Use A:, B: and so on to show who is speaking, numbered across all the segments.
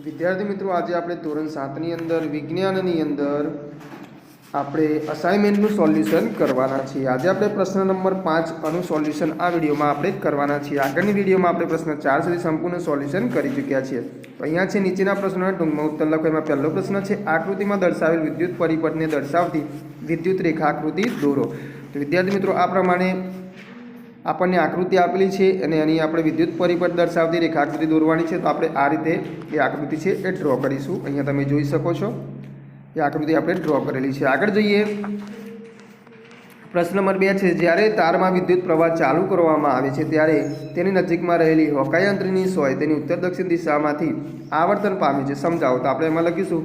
A: વિદ્યાર્થી મિત્રો, આજે આપણે ધોરણ 7ની અંદર વિજ્ઞાનની અંદર આપણે અસાઇનમેન્ટનું સોલ્યુશન કરવાના છીએ. આજે આપણે પ્રશ્ન નંબર 5 આનું સોલ્યુશન આ વિડીયોમાં આપણે કરવાના છીએ. આગળની વિડીયોમાં આપણે પ્રશ્ન 4 સુધી સંપૂર્ણ સોલ્યુશન કરી ચૂક્યા છીએ. તો અહીંયા છે નીચેના પ્રશ્નોના ટૂંકમાં ઉત્તર લખો. એમાં પહેલો પ્રશ્ન છે, આકૃતિમાં દર્શાવેલ વિદ્યુત પરિપથને દર્શાવતી વિદ્યુત રેખાકૃતિ દોરો. તો વિદ્યાર્થી મિત્રો, આ પ્રમાણે આપણને આકૃતિ આપેલી છે અને એની આપણે વિદ્યુત પરિપથ દર્શાવતી રેખાકૃતિ દોરવાની છે. તો આપણે આ રીતે એ આકૃતિ છે એ ડ્રો કરીશું. અહીંયા તમે જોઈ શકો છો એ આકૃતિ આપણે ડ્રો કરેલી છે. આગળ જોઈએ, પ્રશ્ન નંબર 2 છે, જ્યારે તારમાં વિદ્યુત પ્રવાહ ચાલુ કરવામાં આવે છે ત્યારે તેની નજીકમાં રહેલી હોકાયંત્રની સોય તેની ઉત્તર દક્ષિણ દિશામાંથી આવર્તન પામે છે. સમજાવો. તો આપણે એમાં લખીશું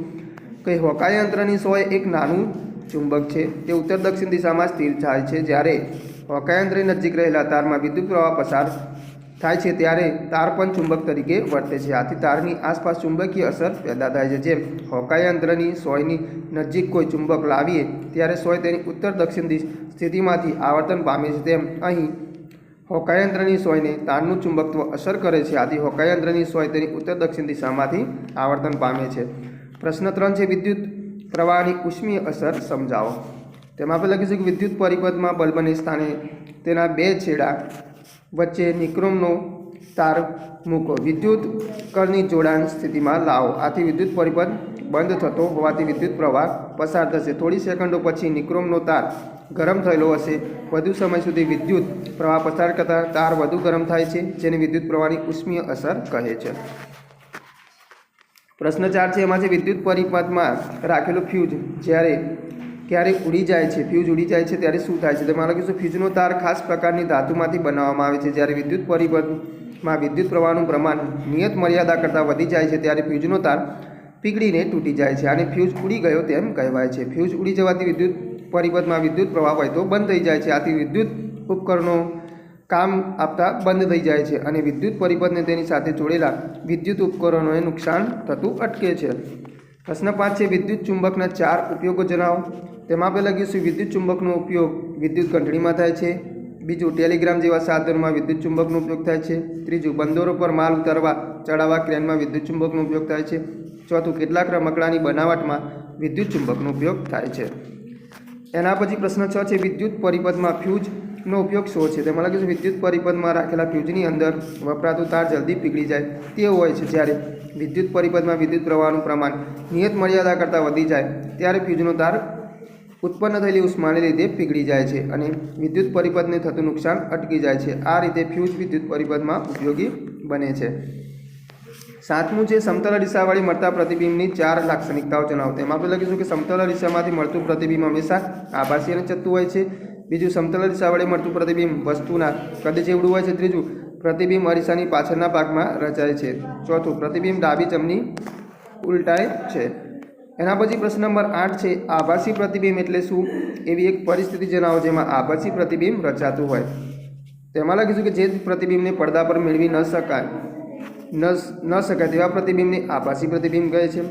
A: કે હોકાયંત્રની સોય એક નાનું ચુંબક છે, તે ઉત્તર દક્ષિણ દિશામાં સ્થિર થાય છે. જ્યારે હોકાયંત્રની નજીક રહેલા તારમાં વિદ્યુત પ્રવાહ પસાર થાય છે ત્યારે તાર પણ ચુંબક તરીકે વર્તે છે. આથી તારની આસપાસ ચુંબકીય અસર પેદા થાય છે. જેમ હોકાયંત્રની સોયની નજીક કોઈ ચુંબક લાવીએ ત્યારે સોય તેની ઉત્તર દક્ષિણ સ્થિતિમાંથી આવર્તન પામે છે, તેમ અહીં હોકાયંત્રની સોયને તારનું ચુંબકત્વ અસર કરે છે. આથી હોકાયંત્રની સોય તેની ઉત્તર દક્ષિણ દિશામાંથી આવર્તન પામે છે. પ્રશ્ન 3 છે, વિદ્યુત પ્રવાહની ઉષ્મીય અસર સમજાવો. તેમાં આપણે લખીશું કે વિદ્યુત પરિપથમાં બલ્બને સ્થાને તેના બે છેડા વચ્ચે નિક્રોમનો તાર મૂકો. વિદ્યુત કળની જોડાણ સ્થિતિમાં લાવો. આથી વિદ્યુત પરિપથ બંધ થતો હોવાથી વિદ્યુત પ્રવાહ પસાર થશે. થોડી સેકન્ડો પછી નિક્રોમનો તાર ગરમ થયેલો હશે. વધુ સમય સુધી વિદ્યુત પ્રવાહ પસાર કરતાં તાર વધુ ગરમ થાય છે, જેને વિદ્યુત પ્રવાહની ઉષ્મીય અસર કહે છે. પ્રશ્ન 4 છે, એમાં છે વિદ્યુત પરિપથમાં રાખેલું ફ્યુઝ ક્યારે ઉડી જાય છે, ફ્યુઝ ઉડી જાય છે ત્યારે શું થાય છે. તેમાં લખીશું ફ્યુઝનો તાર ખાસ પ્રકારની ધાતુમાંથી બનાવવામાં આવે છે. જ્યારે વિદ્યુત પરિપથમાં વિદ્યુત પ્રવાહનું પ્રમાણ નિયત મર્યાદા કરતાં વધી જાય છે ત્યારે ફ્યુઝનો તાર પીગળીને તૂટી જાય છે. આને ફ્યુઝ ઉડી ગયો તેમ કહેવાય છે. ફ્યુઝ ઉડી જવાથી વિદ્યુત પરિપથમાં વિદ્યુત પ્રવાહ વહેતો બંધ થઈ જાય છે. આથી વિદ્યુત ઉપકરણો કામ આપતા બંધ થઈ જાય છે અને વિદ્યુત પરિપથને તેની સાથે જોડેલા વિદ્યુત ઉપકરણોને નુકસાન થતું અટકે છે. પ્રશ્ન 5 છે, વિદ્યુત ચુંબકના 4 ઉપયોગો જણાવો. તેમાં આપણે લખીશું વિદ્યુત ચુંબકનો ઉપયોગ વિદ્યુત ઘંટડીમાં થાય છે. બીજું, ટેલિગ્રામ જેવા સાધનોમાં વિદ્યુત ચુંબકનો ઉપયોગ થાય છે. ત્રીજું, બંદરો પર માલ ઉતારવા ચડાવવા ક્રેનમાં વિદ્યુત ચુંબકનો ઉપયોગ થાય છે. ચોથું, કેટલાક રમકડાની બનાવટમાં વિદ્યુત ચુંબકનો ઉપયોગ થાય છે. એના પછી પ્રશ્ન 6 છે, વિદ્યુત પરિપથમાં ફ્યુઝનો ઉપયોગ શું છે. તેમાં લખીશું વિદ્યુત પરિપથમાં રાખેલા ફ્યુઝની અંદર વપરાતું તાર જલ્દી પીગળી જાય તે હોય છે. જ્યારે વિદ્યુત પરિપથમાં વિદ્યુત પ્રવાહનું પ્રમાણ નિયત મર્યાદા કરતાં વધી જાય ત્યારે ફ્યુઝનો તાર ઉત્પન્ન થયેલી ઉષ્માને લીધે પીગળી જાય છે અને વિદ્યુત પરિપથને થતું નુકસાન અટકી જાય છે. આ રીતે ફ્યુઝ વિદ્યુત પરિપથમાં ઉપયોગી બને છે. 7મું છે, સમતલ અરીસાવાળી મળતા પ્રતિબિંબની 4 લાક્ષણિકતાઓ જણાવો. તેમાં આપણે લખીશું કે સમતલ અરીસામાંથી મળતું પ્રતિબિંબ હંમેશા આભાસી અને ચત્તું હોય છે. બીજું, સમતલ અરીસાવાળી મળતું પ્રતિબિંબ વસ્તુના કદ જેવડું હોય છે. ત્રીજું, પ્રતિબિંબ અરીસાની પાછળના ભાગમાં રચાય છે. ચોથું, પ્રતિબિંબ ડાબી જમણી ઉલટાય છે. એના પછી પ્રશ્ન નંબર 8 છે, આભાસી પ્રતિબિંબ એટલે શું. એવી એક પરિસ્થિતિ જણાવો જેમાં આભાસી પ્રતિબિંબ રચાતું હોય. તેમાં લખીશું કે જે પ્રતિબિંબને પડદા પર મેળવી ન શકાય તેવા પ્રતિબિંબને આભાસી પ્રતિબિંબ કહે છે.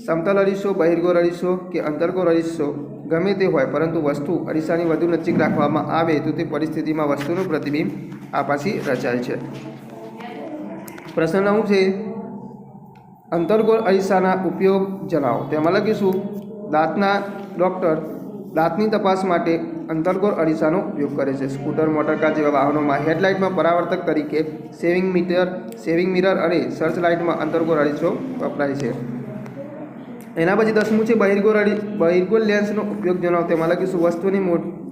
A: સમતલ અરીસો, બહિર્ગોળ અરીસો કે અંતર્ગોળ અરીસો ગમે તે હોય, પરંતુ વસ્તુ અરીસાની વધુ નજીક રાખવામાં આવે તો તે પરિસ્થિતિમાં વસ્તુનું પ્રતિબિંબ આભાસી રચાય છે. પ્રશ્ન 9 છે, અંતર્ગોળ અરીસાના ઉપયોગ જણાવો. તેમાં લખીશું દાંતના ડૉક્ટર દાંતની તપાસ માટે અંતર્ગોળ અરીસાનો ઉપયોગ કરે છે. સ્કૂટર, મોટરકાર જેવા વાહનોમાં હેડલાઇટમાં પરાવર્તક તરીકે સેવિંગ મિરર અને સર્ચ લાઇટમાં અંતર્ગોળ અરીસો વપરાય છે. એના પછી 10મું છે, બહિર્ગોળ લેન્સનો ઉપયોગ જણાવો. તેમાં લખીશું વસ્તુની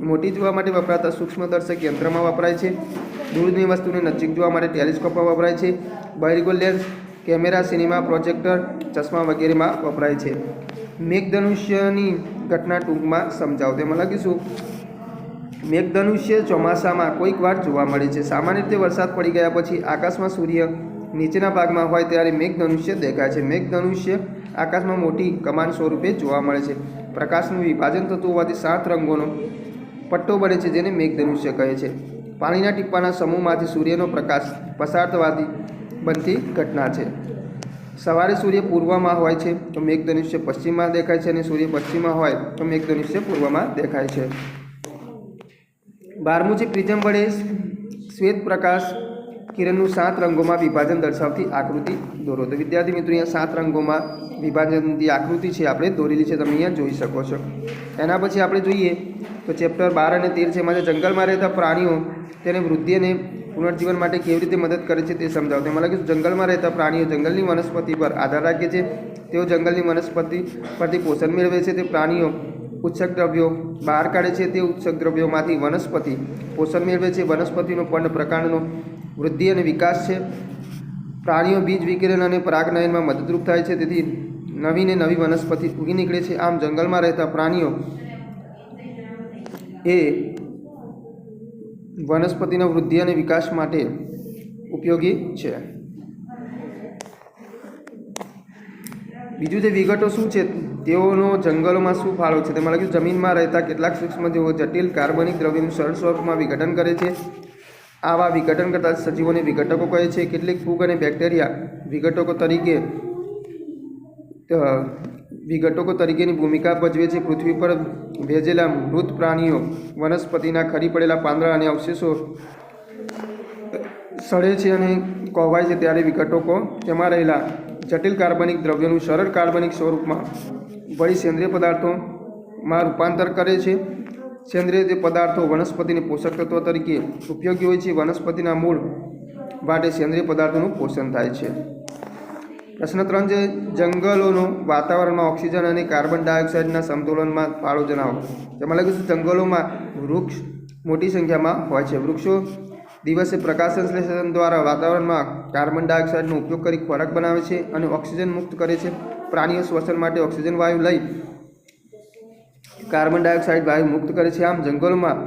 A: મોટી જોવા માટે વપરાતા સૂક્ષ્મદર્શક યંત્રમાં વપરાય છે. દૂરની વસ્તુને નજીક જોવા માટે ટેલિસ્કોપમાં વપરાય છે. બહિર્ગોળ લેન્સ કેમેરા, સિનેમા, પ્રોજેક્ટર, ચશ્મા વગેરેમાં વપરાય છે. મેઘધનુષ્યની ઘટના ટૂંકમાં સમજાવો. તેમાં લખીશું મેઘધનુષ્ય ચોમાસામાં કોઈક વાર જોવા મળે છે. સામાન્ય રીતે વરસાદ પડી ગયા પછી આકાશમાં સૂર્ય નીચેના ભાગમાં હોય ત્યારે મેઘધનુષ્ય દેખાય છે. મેઘધનુષ્ય આકાશમાં મોટી કમાન સ્વરૂપે જોવા મળે છે. પ્રકાશનું વિભાજન થતું હોવાથી 7 રંગોનો પટ્ટો બને છે, જેને મેઘધનુષ્ય કહે છે. પાણીના ટીપાના સમૂહમાંથી સૂર્યનો પ્રકાશ પસાર થવાથી બનતી ઘટના છે. સવારે સૂર્ય પૂર્વમાં હોય છે તો મેઘધનુષ્ય પશ્ચિમમાં દેખાય છે અને સૂર્ય પશ્ચિમમાં હોય તો મેઘધનુષ્ય પૂર્વમાં દેખાય છે. 12મું છે, પ્રિઝમ વડે શ્વેત પ્રકાશ કિરણનું 7 રંગોમાં વિભાજન દર્શાવતી આકૃતિ દોરો. તો વિદ્યાર્થી મિત્રો અહીંયા 7 રંગોમાં વિભાજનની આકૃતિ છે આપણે દોરેલી છે, તમે અહીંયા જોઈ શકો છો. એના પછી આપણે જોઈએ તો ચેપ્ટર 12 અને 13 છે, એમાં જંગલમાં રહેતા પ્રાણીઓ તેને વૃદ્ધિ અને પુનર્જીવન માટે કેવી રીતે મદદ કરે છે તે સમજાવો. તેમાં લખ્યું જંગલમાં રહેતા પ્રાણીઓ જંગલની વનસ્પતિ પર આધાર રાખે છે. તેઓ જંગલની વનસ્પતિ પરથી પોષણ મેળવે છે. તે પ્રાણીઓ ઉત્સક દ્રવ્યો બહાર કાઢે છે. તે ઉત્સક દ્રવ્યોમાંથી વનસ્પતિ પોષણ મેળવે છે. વનસ્પતિનો પર્ણ પ્રકાંડનો વૃદ્ધિ અને વિકાસ છે. પ્રાણીઓ બીજ વિકિરણ અને પરાગનયનમાં મદદરૂપ થાય છે. તેથી નવી ને નવી વનસ્પતિ ઉગી નીકળે છે. આમ જંગલમાં રહેતા પ્રાણીઓ એ વનસ્પતિના વૃદ્ધિ અને વિકાસ માટે ઉપયોગી છે. બીજું જે વિગતો શું છે, તેઓનો જંગલોમાં શું ફાળો છે, તેમાં લખ્યું જમીનમાં રહેતા કેટલાક સૂક્ષ્મજીવો જટિલ કાર્બનિક દ્રવ્યનું સરળ સ્વરૂપમાં વિઘટન કરે છે. આવા વિઘટન કરતા સજીવોને વિઘટકો કહે છે. કેટલીક ફૂગ અને બેક્ટેરિયા વિઘટકો તરીકેની ભૂમિકા ભજવે છે. પૃથ્વી પર ભેજેલા મૃત પ્રાણીઓ વનસ્પતિના ખરી પડેલા પાંદડા અને અવશેષો સડે છે અને કોહવાય છે, ત્યારે વિઘટકો તેમાં રહેલા જટિલ કાર્બનિક દ્રવ્યોનું સરળ કાર્બનિક સ્વરૂપમાં ભળી સેન્દ્રિય પદાર્થોમાં રૂપાંતર કરે છે. સેન્દ્રિય પદાર્થો વનસ્પતિને પોષક તત્વો તરીકે ઉપયોગી હોય છે. વનસ્પતિના મૂળ માટે સેન્દ્રિય પદાર્થોનું પોષણ થાય છે. પ્રશ્ન 3 છે, જંગલોનો વાતાવરણમાં ઓક્સિજન અને કાર્બન ડાયોક્સાઇડના સમતોલનમાં ફાળો જણાવો. તેમાં લખ્યું છે જંગલોમાં વૃક્ષ મોટી સંખ્યામાં હોય છે. વૃક્ષો દિવસે પ્રકાશ સંશ્લેષણ દ્વારા વાતાવરણમાં કાર્બન ડાયોક્સાઇડનો ઉપયોગ કરી ખોરાક બનાવે છે અને ઓક્સિજન મુક્ત કરે છે. પ્રાણીઓ શ્વસન માટે ઓક્સિજન વાયુ લઈ કાર્બન ડાયોક્સાઇડ વાયુ મુક્ત કરે છે. આમ જંગલોમાં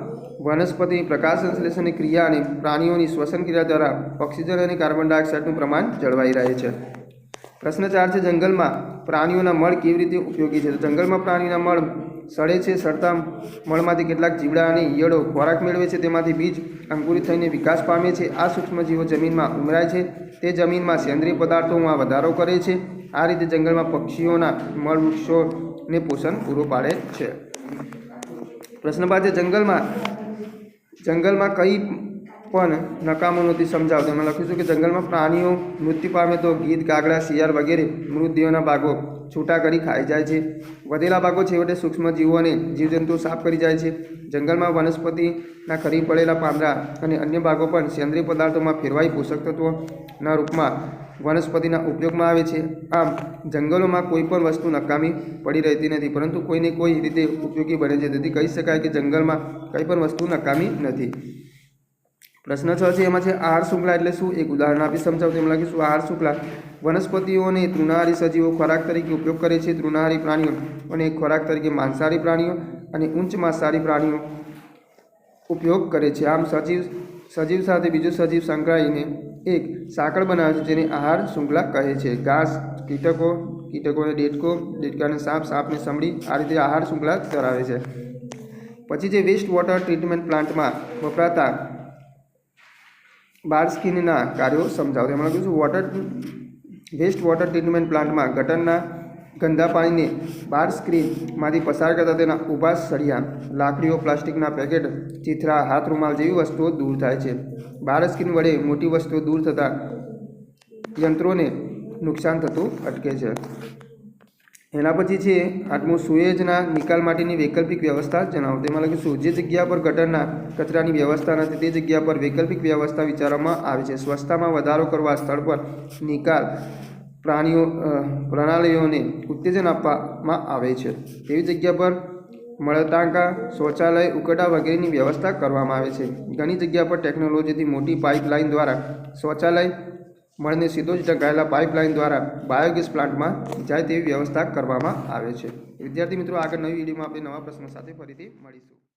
A: વનસ્પતિની પ્રકાશ સંશ્લેષણની ક્રિયા અને પ્રાણીઓની શ્વસન ક્રિયા દ્વારા ઓક્સિજન અને કાર્બન ડાયોક્સાઇડનું પ્રમાણ જળવાઈ રહે છે. પ્રશ્ન 4 છે, જંગલમાં પ્રાણીઓના મળ કેવી રીતે ઉપયોગી છે. જંગલમાં પ્રાણીના મળ સડે છે. સડતા મળમાંથી કેટલાક જીવડા અને ઈયળો ખોરાક મેળવે છે. તેમાંથી બીજ અંકુરિત થઈને વિકાસ પામે છે. આ સૂક્ષ્મજીવો જમીનમાં ઉમેરાય છે. તે જમીનમાં સેન્દ્રિય પદાર્થોમાં વધારો કરે છે. આ રીતે જંગલમાં પક્ષીઓના મળ વૃક્ષોને પોષણ પૂરું પાડે છે. પ્રશ્ન 5 છે, જંગલમાં કઈ પણ નકામું નથી સમજાવો. તેમાં લખ્યું છે કે જંગલમાં પ્રાણીઓ મૃત્યુ પામે તો ગીધ, કાગડા, શિયાળ વગેરે મૃતદેહોના ભાગો છૂટા કરી ખાઈ જાય છે. વધેલા ભાગો છેવટે સૂક્ષ્મજીવો અને જીવજંતુઓ સાફ કરી જાય છે. જંગલમાં વનસ્પતિના ખરી પડેલા પાંદડા અને અન્ય ભાગો પણ સેન્દ્રિય પદાર્થોમાં ફેરવાઈ પોષક તત્વોના રૂપમાં વનસ્પતિના ઉપયોગમાં આવે છે. આમ જંગલોમાં કોઈ પણ વસ્તુ નકામી પડી રહેતી નથી, પરંતુ કોઈને કોઈ રીતે ઉપયોગી બને છે. તેથી કહી શકાય કે જંગલમાં કંઈ પણ વસ્તુ નકામી નથી. પ્રશ્ન 6 છે, એમાં છે આહાર શૃંખલા એટલે શું? એક ઉદાહરણ આપી સમજાવો. તેમાં લખીશું આહાર શૃંખલા વનસ્પતિઓને તૃણાહારી સજીવો ખોરાક તરીકે ઉપયોગ કરે છે. તૃણાહારી પ્રાણીઓ અને ખોરાક તરીકે માંસાહારી પ્રાણીઓ અને ઉચ્ચ માંસાહારી પ્રાણીઓ ઉપયોગ કરે છે. આમ સજીવ સાથે બીજું સજીવ સંકળાઈને એક સાંકળ બનાવે છે, જેને આહાર શૃંખલા કહે છે. ઘાસ, કીટકોને દેડકાને સાપ, સાપને સમડી, આ રીતે આહાર શૃંખલા ધરાવે છે. પછી જે વેસ્ટ વોટર ટ્રીટમેન્ટ પ્લાન્ટમાં વપરાતા બાર સ્કીનના કાર્યો સમજાવો. તેમાં લખ્યું છે વેસ્ટ વોટર ટ્રીટમેન્ટ પ્લાન્ટમાં ગટરના ગંદા પાણીને બાર સ્ક્રીનમાંથી પસાર કરતા તેના ઊભા સળિયા, લાકડીઓ, પ્લાસ્ટિકના પેકેટ, ચીથરા, હાથ રૂમાલ જેવી વસ્તુઓ દૂર થાય છે. બાર સ્ક્રીન વડે મોટી વસ્તુઓ દૂર થતાં યંત્રોને નુકસાન થતું અટકે છે. એના પછી છે 8મું, સુએજના નિકાલ માટેની વૈકલ્પિક વ્યવસ્થા જણાવો. તેમાં લખીશું જે જગ્યા પર ગટરના કચરાની વ્યવસ્થા નથી તે જગ્યા પર વૈકલ્પિક વ્યવસ્થા વિચારવામાં આવે છે. સ્વચ્છતામાં વધારો કરવા સ્થળ પર નિકાલ પ્રણાલીઓને ઉત્તેજન આપવામાં આવે છે. તેવી જગ્યા પર મળતાંકા, શૌચાલય, ઉકરડા વગેરેની વ્યવસ્થા કરવામાં આવે છે. ઘણી જગ્યા પર ટેકનોલોજીથી મોટી પાઇપલાઇન દ્વારા શૌચાલય મળને સીધો જ ઢંકાયેલા પાઇપલાઇન દ્વારા બાયોગેસ પ્લાન્ટમાં જાય તેવી વ્યવસ્થા કરવામાં આવે છે. વિદ્યાર્થી મિત્રો, આગળ નવી વિડીયોમાં આપણે નવા પ્રશ્નો સાથે ફરીથી મળીશું.